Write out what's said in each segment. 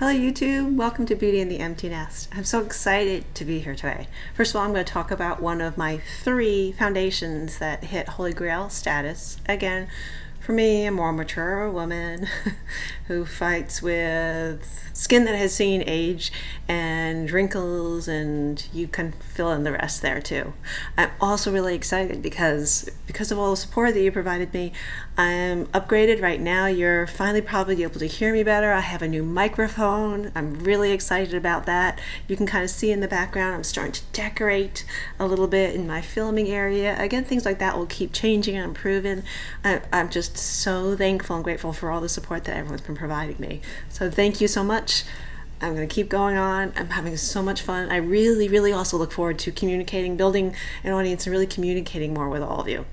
Hello YouTube, welcome to Beauty in the Empty Nest. I'm so excited to be here today. First of all, I'm going to talk about one of my 3 foundations that hit Holy Grail status. Again, for me, a more mature woman who fights with skin that has seen age and wrinkles, and you can fill in the rest there too. I'm also really excited because of all the support that you provided me. I'm upgraded right now. You're finally probably able to hear me better. I have a new microphone. I'm really excited about that. You can kind of see in the background I'm starting to decorate a little bit in my filming area. Again, things like that will keep changing and improving. I'm just so thankful and grateful for all the support that everyone's been providing me. So thank you so much. I'm going to keep going on. I'm having so much fun. I really also look forward to communicating, building an audience, and really communicating more with all of you.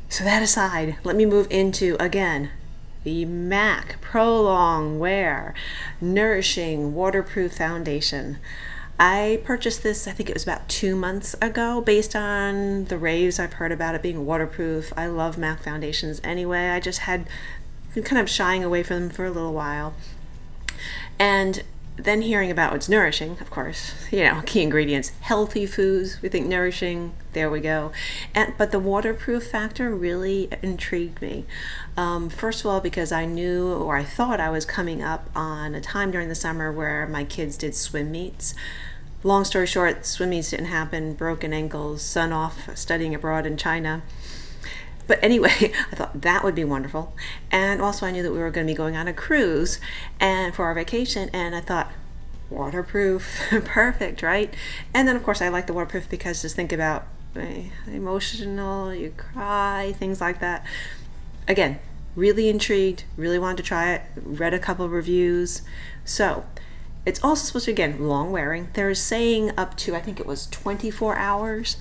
So that aside, let me move into, again, the MAC Pro Longwear Nourishing Waterproof Foundation. I purchased this, I think it was about 2 months ago, based on the raves I've heard about it being waterproof. I love MAC foundations anyway. I just had been kind of shying away from them for a little while. And then hearing about what's nourishing, of course, you know, key ingredients, healthy foods, we think nourishing, there we go. But the waterproof factor really intrigued me. First of all, because I knew, or I thought I was coming up on a time during the summer where my kids did swim meets. Long story short, swim meets didn't happen, broken ankles, son off studying abroad in China. But anyway, I thought that would be wonderful. And also I knew that we were going to be going on a cruise and for our vacation, and I thought, waterproof, perfect, right? And then of course I like the waterproof because just think about emotional, you cry, things like that. Again, really intrigued, really wanted to try it, read a couple of reviews. So it's also supposed to be, again, long wearing. They're saying up to, I think it was 24 hours.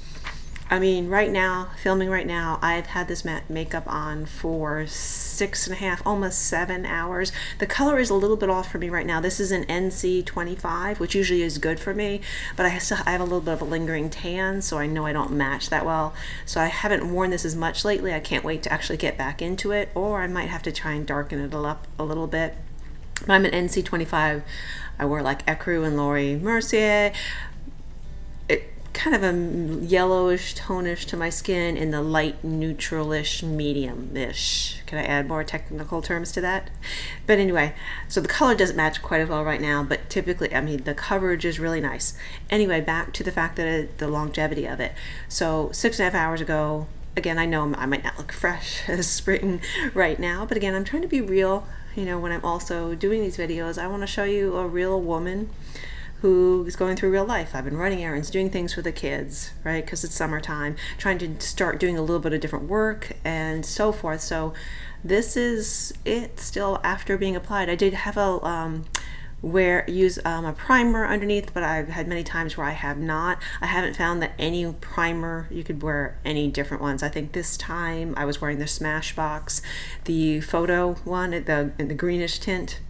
I mean, right now, filming right now, I've had this makeup on for 6.5, almost 7 hours. The color is a little bit off for me right now. This is an NC 25, which usually is good for me, but I have a little bit of a lingering tan, so I know I don't match that well. So I haven't worn this as much lately. I can't wait to actually get back into it, or I might have to try and darken it up a little bit. But I'm an NC 25. I wear like Ecru and Laura Mercier. Kind of a yellowish tonish to my skin in the light neutralish medium-ish. Can I add more technical terms to that? But anyway, so the color doesn't match quite as well right now, but typically, I mean, the coverage is really nice. Anyway, back to the fact that the longevity of it. So 6.5 hours ago, again, I know I might not look fresh as spring right now, but again, I'm trying to be real. You know, when I'm also doing these videos, I want to show you a real woman who is going through real life. I've been running errands, doing things for the kids, right? Because it's summertime, trying to start doing a little bit of different work and so forth. So this is it still after being applied. I did have a use a primer underneath, but I've had many times where I have not. I haven't found that any primer, you could wear any different ones. I think this time I was wearing the Smashbox, the photo one, in the greenish tint.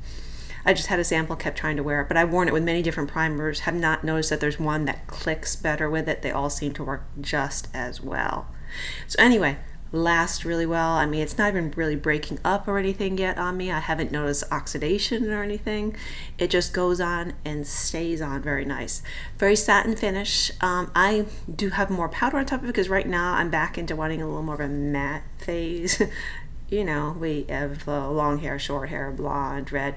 I just had a sample, kept trying to wear it, but I've worn it with many different primers, have not noticed that there's one that clicks better with it. They all seem to work just as well. So anyway, lasts really well. I mean, it's not even really breaking up or anything yet on me. I haven't noticed oxidation or anything. It just goes on and stays on very nice. Very satin finish. I do have more powder on top of it because right now I'm back into wanting a little more of a matte phase. You know, we have long hair, short hair, blonde, red.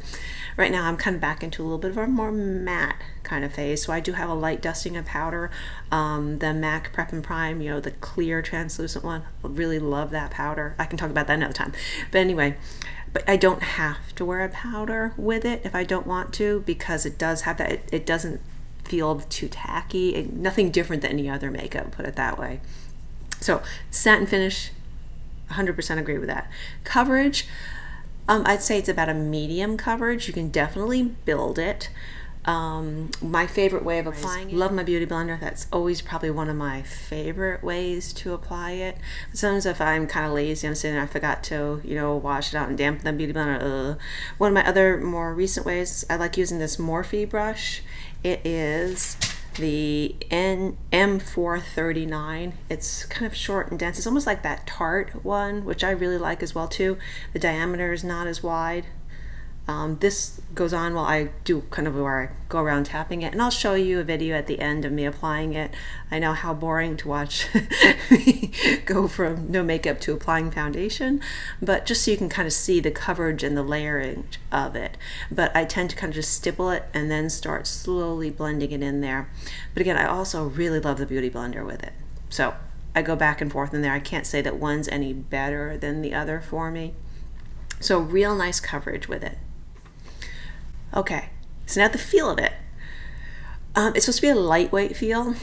Right now I'm kind of back into a little bit of a more matte kind of phase. So I do have a light dusting of powder. The MAC Prep and Prime, you know, the clear translucent one. I really love that powder. I can talk about that another time. But anyway, but I don't have to wear a powder with it if I don't want to, because it does have that, it doesn't feel too tacky. Nothing different than any other makeup, put it that way. So satin finish, 100% agree with that. Coverage, I'd say it's about a medium coverage. You can definitely build it. My favorite way of applying it, love my beauty blender. That's always probably one of my favorite ways to apply it. Sometimes if I'm kind of lazy, I'm sitting there, I forgot to, you know, wash it out and dampen the beauty blender. One of my other more recent ways, I like using this Morphe brush. It is the M439. It's kind of short and dense. It's almost like that Tarte one, which I really like as well too. The diameter is not as wide. This goes on while I do kind of where I go around tapping it, and I'll show you a video at the end of me applying it. I know how boring to watch me go from no makeup to applying foundation, but just so you can kind of see the coverage and the layering of it. But I tend to kind of just stipple it and then start slowly blending it in there. But again, I also really love the Beauty Blender with it. So I go back and forth in there. I can't say that one's any better than the other for me. So real nice coverage with it. Okay, so now the feel of it. It's supposed to be a lightweight feel.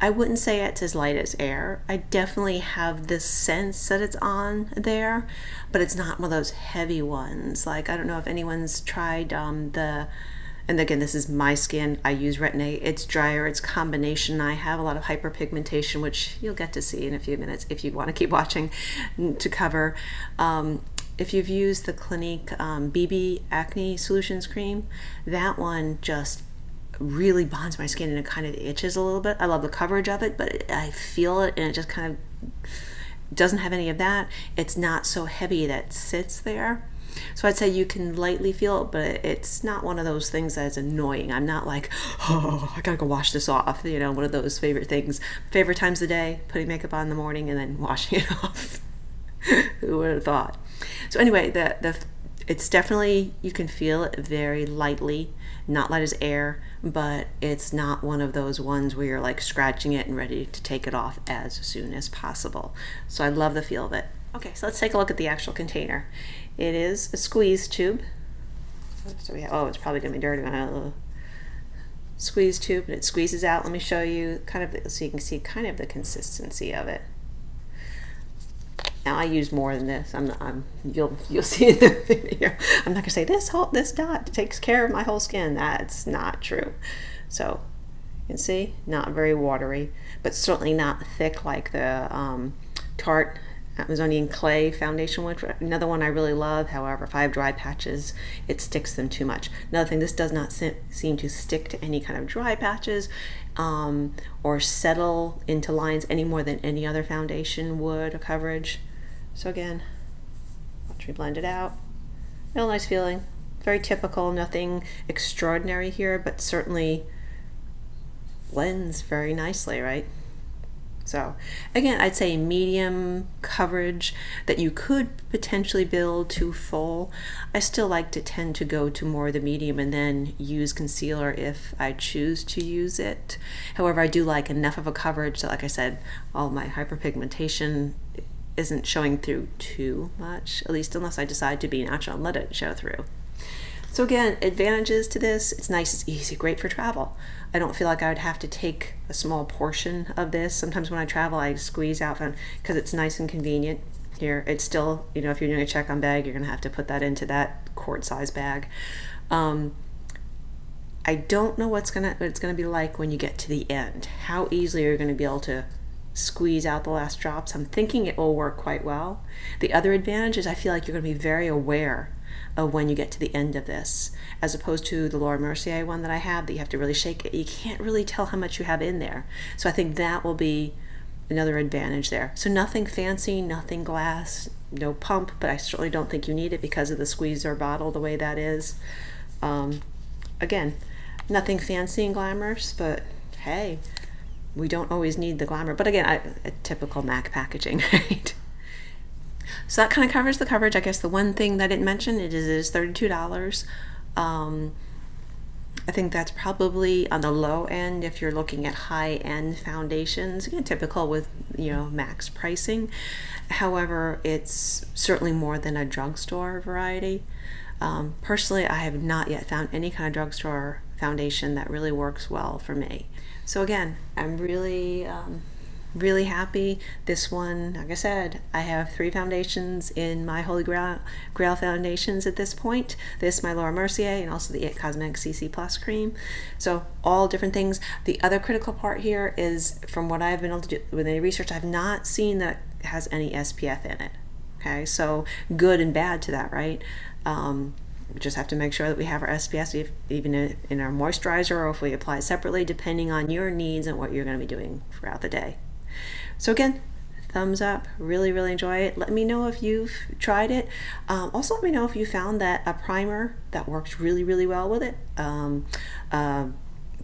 I wouldn't say it's as light as air. I definitely have this sense that it's on there, but it's not one of those heavy ones. Like, I don't know if anyone's tried and again, this is my skin. I use Retin-A. It's drier, it's combination. I have a lot of hyperpigmentation, which you'll get to see in a few minutes if you want to keep watching to cover. If you've used the Clinique BB Acne Solutions Cream, that one just really bonds my skin and it kind of itches a little bit. I love the coverage of it, but I feel it and it just kind of doesn't have any of that. It's not so heavy that it sits there. So I'd say you can lightly feel it, but it's not one of those things that's annoying. I'm not like, oh, I gotta go wash this off. You know, one of those favorite things. Favorite times of the day, putting makeup on in the morning and then washing it off. Who would have thought? So anyway, it's definitely, you can feel it very lightly, not light as air, but it's not one of those ones where you're like scratching it and ready to take it off as soon as possible. So I love the feel of it. Okay, so let's take a look at the actual container. It is a squeeze tube. So we have, oh, it's probably gonna be dirty when I squeeze tube, and it squeezes out. Let me show you kind of so you can see kind of the consistency of it. Now I use more than this. You'll see in the video. I'm not gonna say this dot takes care of my whole skin. That's not true. So you can see, not very watery, but certainly not thick like the Tarte Amazonian Clay foundation, which another one I really love. However, if I have dry patches, it sticks them too much. Another thing, this does not seem to stick to any kind of dry patches or settle into lines any more than any other foundation would or coverage. So again, watch me blend it out. Real nice feeling. Very typical, nothing extraordinary here, but certainly blends very nicely, right? So again, I'd say medium coverage that you could potentially build to full. I still like to tend to go to more of the medium and then use concealer if I choose to use it. However, I do like enough of a coverage that, like I said, all my hyperpigmentation isn't showing through too much, at least unless I decide to be natural and let it show through. So again, advantages to this: it's nice, it's easy, great for travel. I don't feel like I would have to take a small portion of this. Sometimes when I travel, I squeeze out because it's nice and convenient. Here, it's still, you know, if you're doing a check-on bag, you're gonna have to put that into that quart size bag. I don't know what it's gonna be like when you get to the end. How easily you're gonna be able to squeeze out the last drops. I'm thinking it will work quite well. The other advantage is I feel like you're gonna be very aware of when you get to the end of this, as opposed to the Laura Mercier one that I have that you have to really shake it. You can't really tell how much you have in there. So I think that will be another advantage there. So nothing fancy, nothing glass, no pump, but I certainly don't think you need it because of the squeezer bottle the way that is. Again, nothing fancy and glamorous, but hey, we don't always need the glamour. But again, a typical MAC packaging, right? So that kind of covers the coverage. I guess the one thing that I didn't mention, it is $32. I think that's probably on the low end if you're looking at high-end foundations. Again, typical with, you know, MAC's pricing. However, it's certainly more than a drugstore variety. Personally, I have not yet found any kind of drugstore foundation that really works well for me. So again, I'm really really happy. This one, like I said, I have 3 foundations in my Holy Grail foundations at this point. This, my Laura Mercier, and also the It Cosmetics CC Plus cream. So all different things. The other critical part here is, from what I've been able to do with any research, I've not seen that it has any SPF in it. Okay, so good and bad to that, right? We just have to make sure that we have our SPF even in our moisturizer, or if we apply it separately, depending on your needs and what you're going to be doing throughout the day. So again, thumbs up. Really, really enjoy it. Let me know if you've tried it. Also, let me know if you found that a primer that works really, really well with it.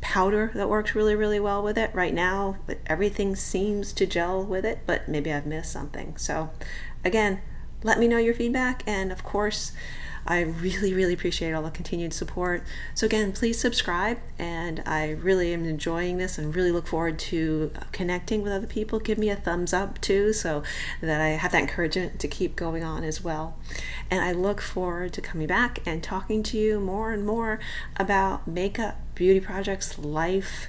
Powder that works really, really well with it. Right now, everything seems to gel with it, but maybe I've missed something. So again, let me know your feedback, and of course, I really, really appreciate all the continued support. So again, please subscribe, and I really am enjoying this and really look forward to connecting with other people. Give me a thumbs up too, so that I have that encouragement to keep going on as well. And I look forward to coming back and talking to you more and more about makeup, beauty projects, life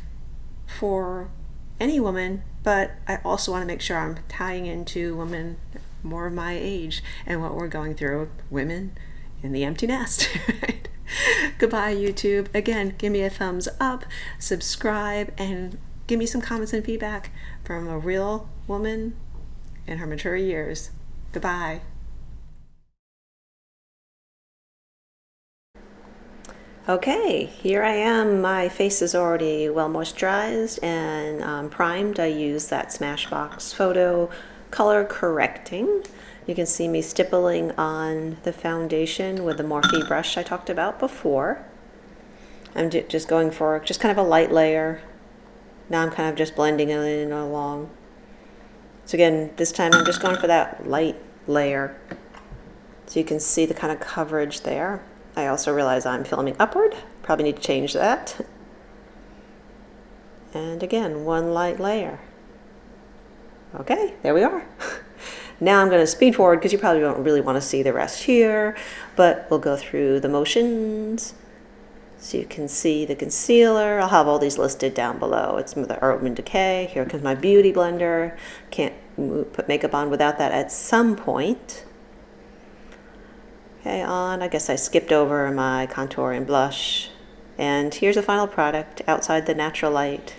for any woman, but I also want to make sure I'm tying into women more of my age and what we're going through, women in the empty nest. Right? Goodbye, YouTube. Again, give me a thumbs up, subscribe, and give me some comments and feedback from a real woman in her mature years. Goodbye. Okay, here I am. My face is already well moisturized and primed. I use that Smashbox Photo Color Correcting. You can see me stippling on the foundation with the Morphe brush I talked about before. I'm just going for just kind of a light layer. Now I'm kind of just blending it in along. So again, this time I'm just going for that light layer. So you can see the kind of coverage there. I also realize I'm filming upward. Probably need to change that. And again, one light layer. Okay, there we are. Now I'm going to speed forward because you probably don't really want to see the rest here, but we'll go through the motions so you can see the concealer. I'll have all these listed down below. It's the Urban Decay. Here comes my beauty blender. Can't put makeup on without that at some point. Okay, I guess I skipped over my contour and blush. And here's the final product outside the natural light.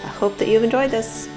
I hope that you've enjoyed this.